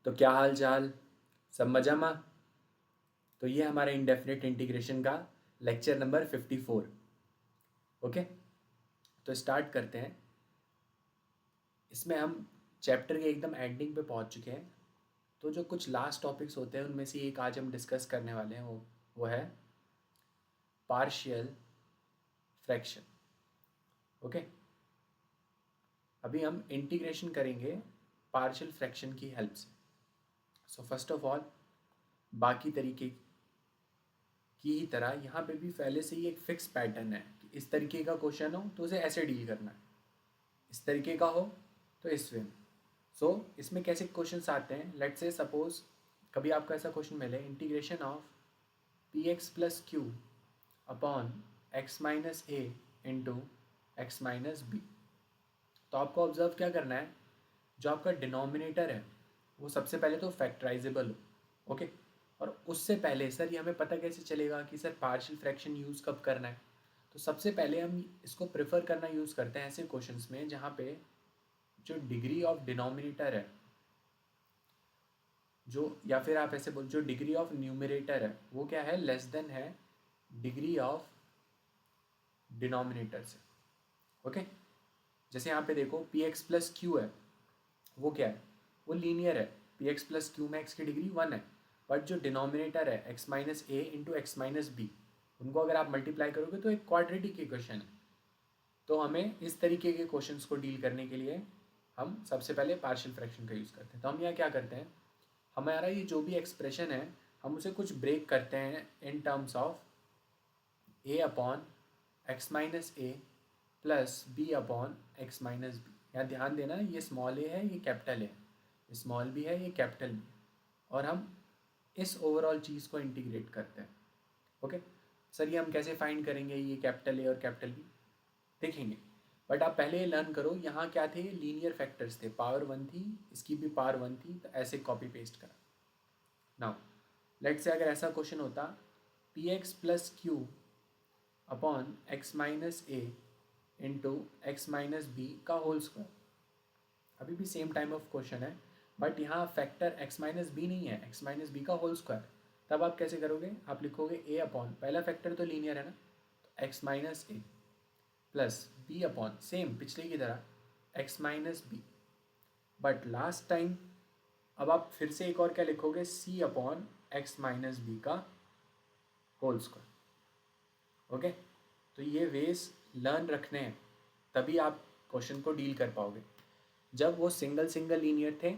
तो क्या हाल चाल, सब मजा में। तो ये हमारा इंडेफिनिट इंटीग्रेशन का लेक्चर नंबर 54। ओके, तो स्टार्ट करते हैं। इसमें हम चैप्टर के एकदम एंडिंग पे पहुंच चुके हैं। तो जो कुछ लास्ट टॉपिक्स होते हैं उनमें से एक आज हम डिस्कस करने वाले हैं, वो है पार्शियल फ्रैक्शन। ओके, अभी हम इंटीग्रेशन करेंगे पार्शियल फ्रैक्शन की हेल्प से। सो फर्स्ट ऑफ ऑल, बाकी तरीके की ही तरह यहाँ पे भी पहले से ही एक फिक्स पैटर्न है कि इस तरीके का क्वेश्चन हो तो उसे ऐसे डील करना है, इस तरीके का हो तो इस वे में। सो इसमें कैसे क्वेश्चंस आते हैं, लेट्स से सपोज कभी आपको ऐसा क्वेश्चन मिले, integration of P x plus Q upon x minus A into x minus B. तो आपको ऑब्जर्व क्या करना है, जो आपका डिनोमिनेटर है वो सबसे पहले तो फैक्टराइजेबल हो। ओके, और उससे पहले सर ये हमें पता कैसे चलेगा कि सर पार्शियल फ्रैक्शन यूज़ कब करना है। तो सबसे पहले हम इसको प्रेफर करना यूज़ करते हैं ऐसे क्वेश्चंस में जहाँ पे जो डिग्री ऑफ डिनोमिनेटर है, जो या फिर आप ऐसे बोल जो डिग्री ऑफ न्यूमरेटर है वो क्या है, लेस देन है डिग्री ऑफ डिनोमिनेटर से। ओके, जैसे यहाँ पे देखो पी एक्स प्लस क्यू है, वो क्या है, वो लीनियर है। पी एक्स प्लस क्यू में एक्स की डिग्री 1 है, बट जो डिनोमिनेटर है x minus A into x minus B, उनको अगर आप मल्टीप्लाई करोगे तो एक क्वाड्रेटिक इक्वेशन है। तो हमें इस तरीके के क्वेश्चंस को डील करने के लिए हम सबसे पहले पार्शियल फ्रैक्शन का यूज़ करते हैं। तो हम यहाँ क्या करते हैं, हमारा ये जो भी एक्सप्रेशन है हम उसे कुछ ब्रेक करते हैं in terms of A upon x minus A plus B upon x minus B. यहाँ ध्यान देना, ये स्मॉल ए है, ये कैपिटल है, ये स्मॉल बी है, ये कैपिटल बी, और हम इस ओवरऑल चीज़ को इंटीग्रेट करते हैं। ओके सर, ये हम कैसे फाइंड करेंगे, ये कैपिटल ए और कैपिटल बी देखेंगे, बट आप पहले लर्न करो यहाँ क्या थे, लीनियर फैक्टर्स थे, पावर 1 थी, इसकी भी पावर 1 थी, तो ऐसे कॉपी पेस्ट करा। नाउ लेट्स से अगर ऐसा क्वेश्चन होता, P x plus Q upon x minus A into x minus B का होल स्क्वायर। अभी भी सेम टाइम ऑफ क्वेश्चन है, बट यहाँ फैक्टर एक्स माइनस बी नहीं है, एक्स माइनस बी का होल स्क्वायर। तब आप कैसे करोगे, आप लिखोगे ए अपॉन, पहला फैक्टर तो लीनियर है ना, तो x minus A plus B upon same पिछले की तरह X minus B, but last time अब आप फिर से एक और क्या लिखोगे, C upon x minus B का होल स्क्वायर। ओके, तो ये वेज लर्न रखने हैं, तभी आप क्वेश्चन को डील कर पाओगे। जब वो सिंगल सिंगल लीनियर थे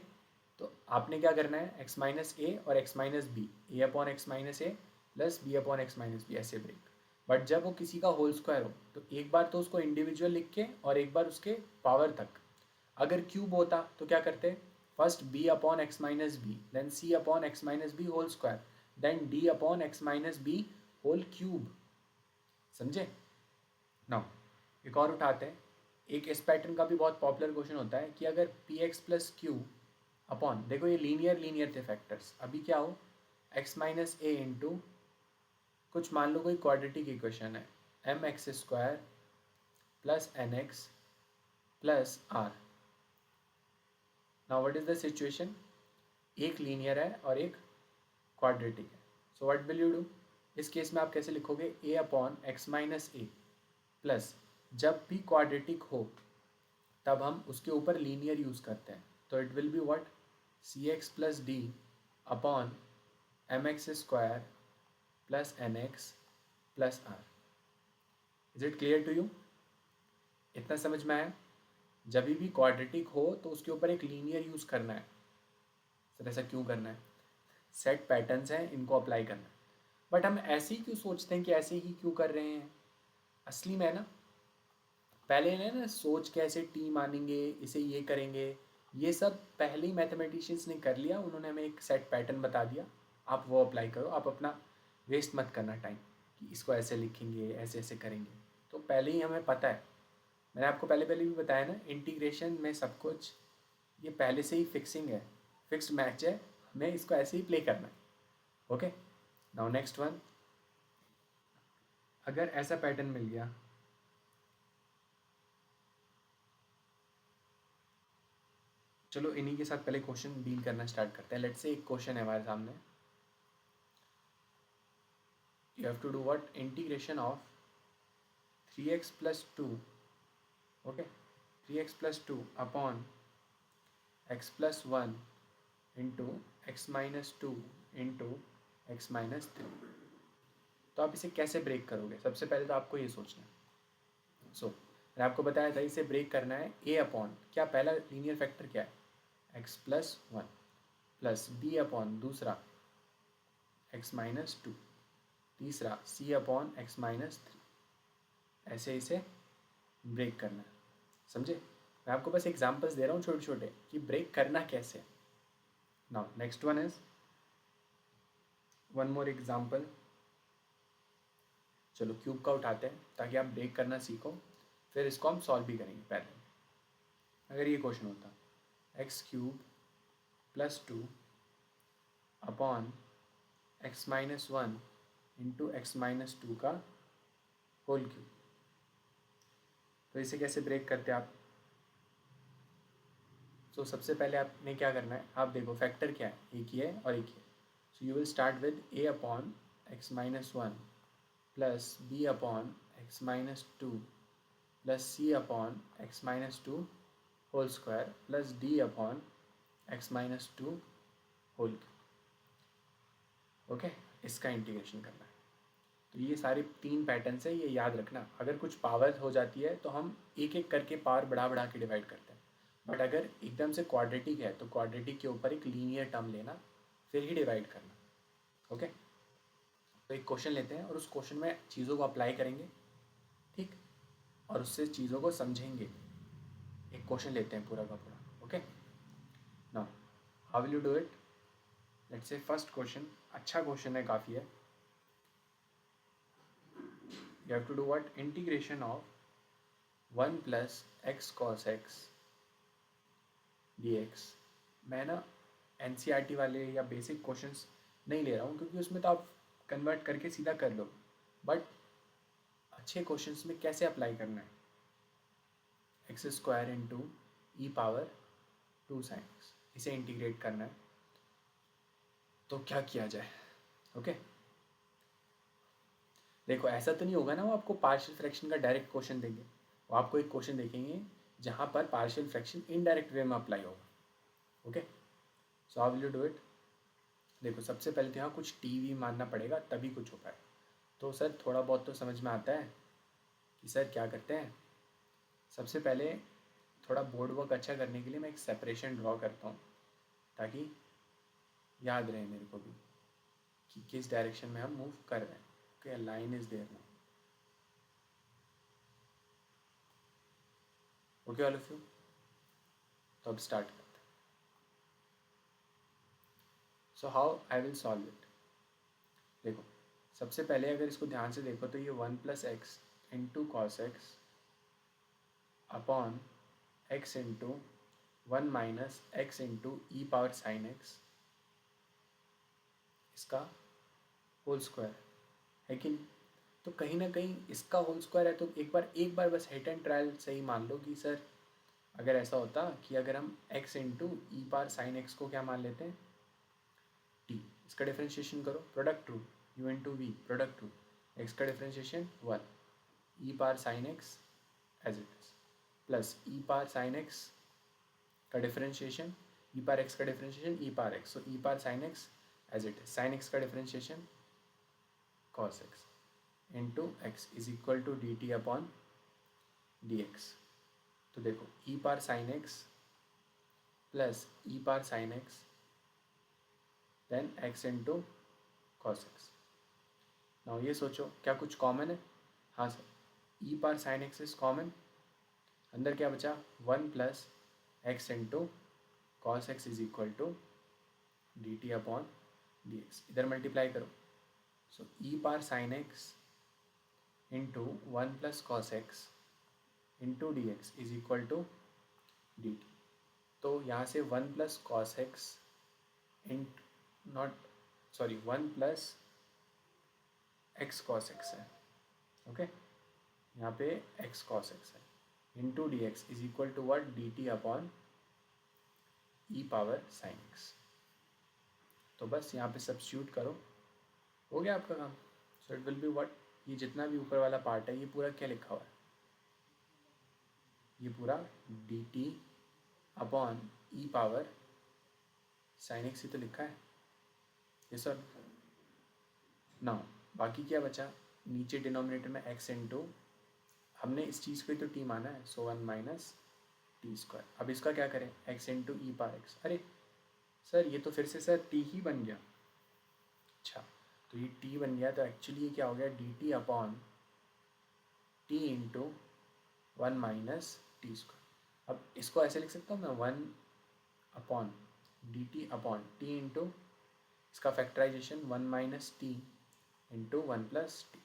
तो आपने क्या करना है, एक्स माइनस ए और x minus B, A upon x minus A plus B upon x minus B, ऐसे ब्रेक। बट जब वो किसी का होल स्क्वायर हो तो एक बार तो उसको इंडिविजुअल लिख के और एक बार उसके पावर तक। अगर क्यूब होता तो क्या करते, first B upon x minus B, then C upon x minus B whole square, then D upon x minus B whole cube. समझे। नाउ एक और उठाते हैं, एक इस पैटर्न का भी बहुत पॉपुलर क्वेश्चन होता है कि अगर P x plus Q upon, देखो ये लीनियर लीनियर थे फैक्टर्स, अभी क्या हो, एक्स माइनस ए इंटू कुछ मान लो कोई क्वाड्रेटिक इक्वेशन है, M X square plus N X plus R. Now what is the situation, एक लीनियर है और एक क्वाड्रेटिक है। So what will you do, इस केस में आप कैसे लिखोगे, A upon x minus A plus, जब भी क्वाड्रेटिक हो तब हम उसके ऊपर लीनियर यूज़ करते हैं, तो it will be what, C X plus D upon M X square plus N X plus R. Is it clear to you, इतना समझ में आया। जब भी क्वाड्रेटिक हो तो उसके ऊपर एक लीनियर यूज़ करना है। सर ऐसा क्यों करना है, सेट पैटर्न्स हैं, इनको अप्लाई करना है। बट हम ऐसे ही क्यों सोचते हैं कि ऐसे ही क्यों कर रहे हैं, असली में ना पहले ने ना सोच के ऐसे टी मानेंगे, इसे ये करेंगे, ये सब पहले ही मैथमेटिशियंस ने कर लिया, उन्होंने हमें एक सेट पैटर्न बता दिया, आप वो अप्लाई करो, आप अपना वेस्ट मत करना टाइम कि इसको ऐसे लिखेंगे ऐसे ऐसे करेंगे। तो पहले ही हमें पता है, मैंने आपको पहले पहले भी बताया ना, इंटीग्रेशन में सब कुछ ये पहले से ही फिक्सिंग है, फिक्स्ड मैच है, हमें इसको ऐसे ही प्ले करना है। ओके, नाउ नेक्स्ट वन, अगर ऐसा पैटर्न मिल गया, चलो इन्हीं के साथ पहले क्वेश्चन डील करना स्टार्ट करते हैं. लेट्स से एक क्वेश्चन है हमारे सामने. You have to do what, integration of 3x plus 2, okay, 3x plus 2 upon x plus 1 into x minus 2 into x minus 3. तो आप इसे कैसे ब्रेक करोगे? सबसे पहले तो आपको ये सोचना है. मैंने आपको बताया था इसे ब्रेक करना है a अपॉन क्या, पहला लीनियर फैक्टर क्या है, x plus 1 plus b upon दूसरा x माइनस 2, तीसरा c अपॉन x माइनस 3. ऐसे इसे ब्रेक करना है. समझे? मैं आपको बस एग्जांपल्स दे रहा हूँ छोटे छोटे कि ब्रेक करना कैसे. Now next one is one more example. चलो क्यूब का उठाते हैं ताकि आप ब्रेक करना सीखो, फिर इसको हम सॉल्व भी करेंगे. पहले अगर ये क्वेश्चन होता x cube plus 2 upon x minus 1 into x minus 2 का होल क्यूब, तो इसे कैसे ब्रेक करते आप? तो सबसे पहले आपने क्या करना है, आप देखो फैक्टर क्या है, एक ही है और एक ही है. So you will start with a upon x minus 1 plus b upon x minus 2 plus c upon x minus 2 whole square plus d upon x minus 2 whole cube. Okay, इसका इंटीग्रेशन करना है. तो ये सारे 3 पैटर्न्स है, ये याद रखना. अगर कुछ पावर हो जाती है तो हम एक एक करके पावर बढ़ा बढ़ा के डिवाइड करते हैं, बट अगर एकदम से क्वाड्रेटिक है तो क्वाड्रेटिक के ऊपर एक लीनियर टर्म लेना, फिर ही डिवाइड करना. ओके, तो एक क्वेश्चन लेते हैं और उस क्वेश्चन में चीज़ों को अप्लाई करेंगे, ठीक, और उससे चीज़ों को समझेंगे. एक क्वेश्चन लेते हैं पूरा का पूरा. Okay, now how will you do it? Let's say first question, अच्छा क्वेश्चन है, काफ़ी है. You have to do what, integration of 1 plus x cos x dx. मैं ना NCERT वाले या बेसिक क्वेश्चंस नहीं ले रहा हूँ क्योंकि उसमें तो आप कन्वर्ट करके सीधा कर लो, बट अच्छे क्वेश्चंस में कैसे अप्लाई करना है, x square into e power 2 sin x, इसे इंटीग्रेट करना है. तो क्या किया जाए? ओके, देखो ऐसा तो नहीं होगा ना वो आपको पार्शियल फ्रैक्शन का डायरेक्ट क्वेश्चन देंगे. वो आपको एक क्वेश्चन देखेंगे जहाँ पर पार्शियल फ्रैक्शन इनडायरेक्ट वे में अप्लाई होगा. Okay, so how will you do it? देखो सबसे पहले तो यहाँ कुछ टीवी मानना पड़ेगा तभी कुछ हो पाए. तो सर थोड़ा बहुत तो समझ में आता है कि सर क्या करते हैं. सबसे पहले थोड़ा बोर्ड वर्क अच्छा करने के लिए मैं एक सेपरेशन ड्रॉ करता हूँ ताकि याद रहे मेरे को भी कि किस डायरेक्शन में हम मूव कर रहे हैं. Okay, line is there now. Okay all of you, तो अब स्टार्ट करते हैं. So how I will solve it? देखो सबसे पहले अगर इसको ध्यान से देखो तो ये 1 plus x into cos x upon x into 1 minus x into e power sine x, इसका होल स्क्वायर है कि नहीं? तो कहीं ना कहीं इसका होल स्क्वायर है, तो एक बार बस हिट एंड ट्रायल से ही मान लो कि सर अगर ऐसा होता कि अगर हम x into e power sine x को क्या मान लेते हैं, t, इसका डिफ्रेंशिएशन करो, product rule u into V, product rule, x का differentiation 1, e power sine x as it is, plus e power sine x का डिफ्रेंशिएशन, ई पावर एक्स का differentiation e power x, so e power sine x as it is, sine x का differentiation cos x into x is equal to D T upon d x. तो देखो e power sine x plus e power sine x then x into cos x. Now ये सोचो क्या कुछ common है? हाँ sir, e power sine x is common. अंदर क्या बचा, 1 plus x into cos x is equal to D T upon d x. इधर मल्टीप्लाई करो, so e power sine x into 1 plus cos x into D x is equal to D T. तो यहाँ से 1 plus cos X into not sorry 1 plus X cos X है. Okay, यहाँ पे X cos X है into D x is equal to what, D T upon E power sine X. तो बस यहाँ पे सब्स्टिट्यूट करो, हो गया आपका काम। सो इट विल बी व्हाट, ये जितना भी ऊपर वाला पार्ट है ये पूरा क्या लिखा हुआ है, ये पूरा D T upon E power sine x ही तो लिखा है ये सर ना। बाकी क्या बचा, नीचे डिनोमिनेटर में एक्स इंटू, हमने इस चीज़ को ही तो टी माना है, सो 1 माइनस टी स्क्वायर। अब इसका क्या करें, x into e power x. अरे सर ये तो फिर से सर टी ही बन गया। अच्छा तो ये टी बन गया, तो एक्चुअली ये क्या हो गया, d T upon T into 1 minus t square. अब इसको ऐसे लिख सकता हूँ मैं, 1 upon d T upon T into इसका factorization 1 minus T into 1 plus t.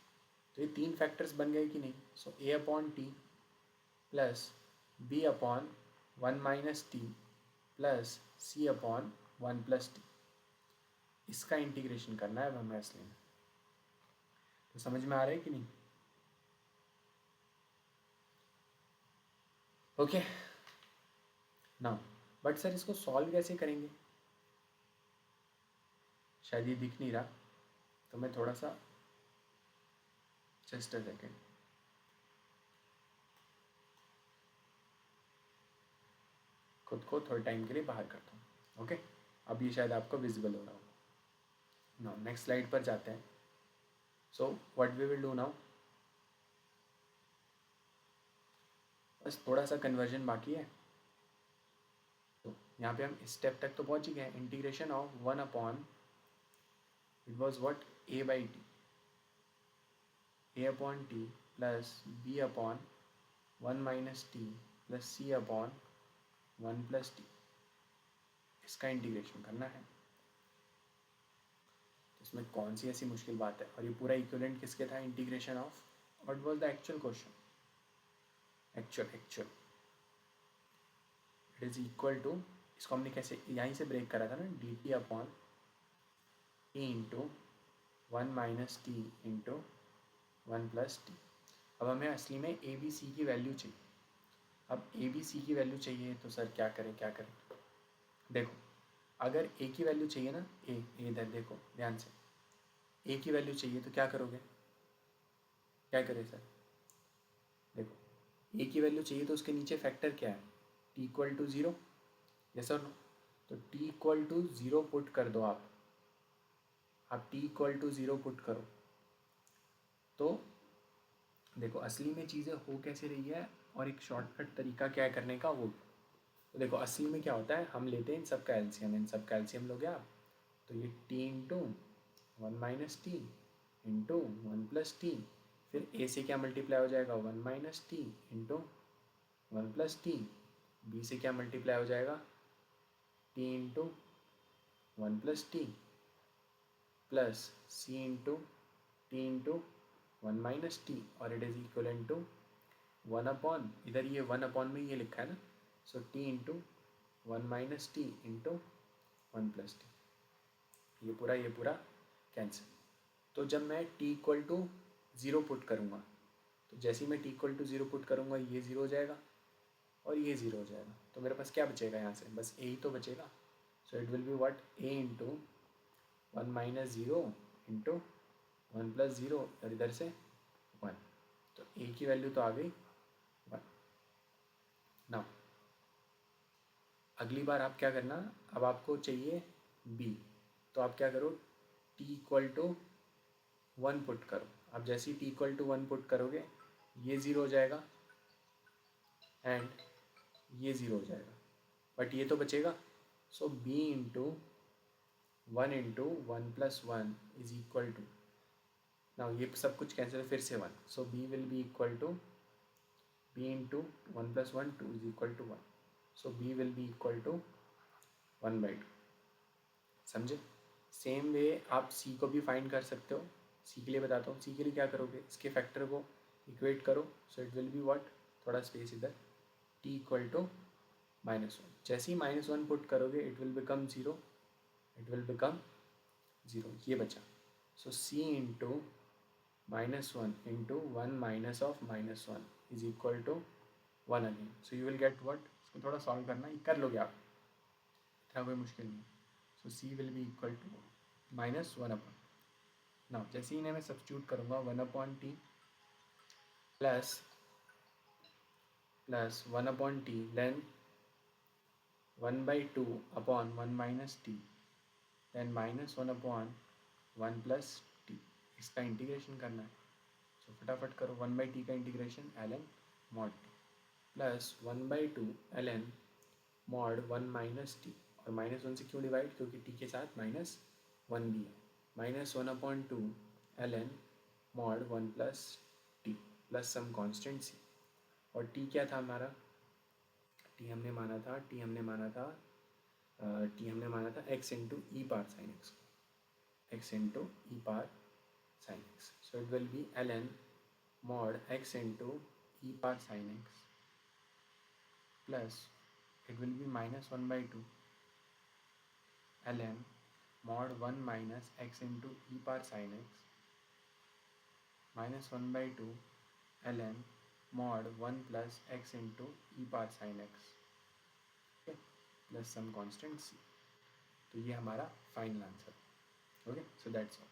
तो ये तीन फैक्टर्स बन गए कि नहीं। So A upon T plus B upon 1 minus T plus C upon 1 plus T, इसका इंटीग्रेशन करना है अब हमें असली में। तो समझ में आ रहा है कि नहीं। ओके ना, बट सर इसको सॉल्व कैसे करेंगे, शायद ये दिख नहीं रहा, तो मैं थोड़ा सा, जस्ट अ सेकेंड, खुद को थोड़े टाइम के लिए बाहर करता हूँ। ओके अब ये शायद आपको विजिबल हो रहा होगा। नाउ नेक्स्ट स्लाइड पर जाते हैं। So what we will do now, बस थोड़ा सा कन्वर्जन बाकी है। तो यहाँ पे हम इस स्टेप तक तो पहुँच ही गए, integration of 1 upon, it was what, A by T, A upon T plus B upon 1 minus T plus C upon 1 plus T, इसका इंटीग्रेशन करना है। इसमें कौन सी ऐसी मुश्किल बात है, और ये पूरा इक्विवेलेंट किसके था, integration of, what was the actual question, actual it is equal to, इसको हमने कैसे यहीं से ब्रेक करा था ना, D T upon T into 1 minus T into 1 plus T. अब हमें असली में ए बी सी की वैल्यू चाहिए। अब ए बी सी की वैल्यू चाहिए तो सर क्या करें, देखो अगर ए की वैल्यू चाहिए ना, ए इधर देखो ध्यान से, ए की वैल्यू चाहिए तो क्या करोगे, क्या करें सर, देखो ए की वैल्यू चाहिए तो उसके नीचे फैक्टर क्या है, T equal to zero, yes और नो। तो T equal to zero put कर दो आप T equal to zero put करो, तो देखो असली में चीज़ें हो कैसे रही है, और एक शॉर्टकट तरीका क्या है करने का वो। तो देखो असली में क्या होता है, हम लेते हैं इन सब का एलसीएम, इन सब का एलसीएम लोगे आप, तो ये t into 1 minus T into 1 plus t, फिर ए से क्या मल्टीप्लाई हो जाएगा, 1 minus T into 1 plus t, B से क्या मल्टीप्लाई हो जाएगा, t into 1 plus t plus C into t into 1 minus t, और it is equal to 1 upon, इधर ये 1 अपॉन में ये लिखा है ना, so t into 1 minus T into 1 plus T, ये पूरा कैंसिल। तो जब मैं T equal to zero put करूँगा, तो जैसे ही मैं T equal to zero put करूँगा ये ज़ीरो हो जाएगा और ये ज़ीरो हो जाएगा, तो मेरे पास क्या बचेगा यहाँ से, बस ए ही तो बचेगा। सो it will be what, A into 1 minus zero into 1 plus zero, और इधर से 1, तो ए की वैल्यू तो आ गई 1। नाउ अगली बार आप क्या करना, अब आपको चाहिए बी, तो आप क्या करो, टी इक्वल टू 1 पुट करो। अब जैसे ही टी इक्वल टू 1 पुट करोगे ये ज़ीरो हो जाएगा एंड ये ज़ीरो हो जाएगा, बट ये तो बचेगा। So B into 1 plus 1 is equal to, now ये सब कुछ कैंसिल, फिर से 1, so B will be equal to B into 1 plus 1 2 is equal to 1, so B will be equal to 1/2। समझे। सेम वे आप सी को भी फाइंड कर सकते हो। सी के लिए बताता हूँ, सी के लिए क्या करोगे, इसके फैक्टर को इक्वेट करो, so it will be what, थोड़ा स्पेस इधर, टी इक्वल टू -1। जैसे ही -1 पुट करोगे इट विल बिकम ज़ीरो, ये बचा। So C into -1 into 1 minus of -1 is equal to 1 again, so you will get what. इसको थोड़ा सॉल्व करना, ये कर लोगे आप, इतना कोई मुश्किल नहीं. So C will be equal to minus one upon. Now जैसे ही इन्हें मैं सब्स्टिट्यूट करूँगा, one upon T plus one upon t then one by two upon one minus t then minus one upon one plus T. इसका integration करना है. So फटाफट करो. वन बाई टी का integration l n mod t plus one by two l n mod one minus t. और minus one से क्यों divide? क्योंकि टी के साथ माइनस वन भी है. Minus one upon two l n mod one plus t plus some constant C. और t क्या था हमारा? टी हमने माना था x into e power sine x. X into e power sine x. So it will be l n mod x into e power sin x plus it will be minus 1 by 2 ln mod 1 minus x into e power sin x minus 1 by 2 ln mod 1 plus x into e power sin x, okay, plus some constant c. तो ये हमारा final answer. Okay, so that's all.